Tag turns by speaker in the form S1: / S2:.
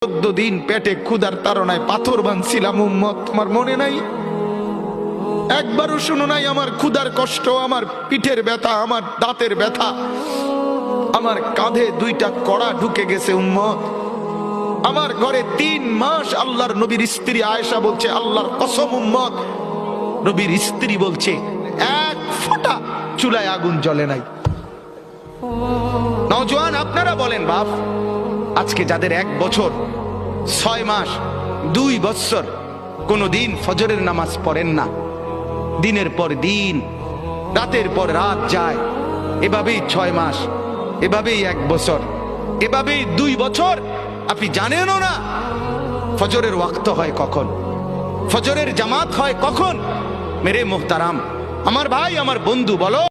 S1: 14 দিন পেটে ক্ষুধার তাড়নায় পাথর বাঁধছিলাম উম্মত, তোমার মনে নাই? একবারও শুনো নাই আমার ক্ষুধার কষ্ট, আমার পিঠের ব্যথা, আমার দাঁতের ব্যথা, আমার কাঁধে 2টা কড়া ঢুকে গেছে উম্মত। আমার ঘরে 3 মাস আল্লাহর নবীর স্ত্রী আয়েশা বলছে, আল্লাহর কসম উম্মত, নবীর স্ত্রী বলছে 1 ফোঁটা চুলায় আগুন জ্বলে নাই। নওজোয়ান আপনারা বলেন বাপ, আজকে যাদের 1 বছর 6 মাস 2 বছর কোনদিন ফজরের নামাজ পড়েন না, দিনের পর দিন রাতের পর রাত যায়, এভাবেই 6 মাস, এভাবেই 1 বছর, এভাবেই 2 বছর, আপনি জানেনও না ফজরের ওয়াক্ত হয় কখন, ফজরের জামাত হয় কখন। মেরে মোহতারাম, আমার ভাই, আমার বন্ধু, বলো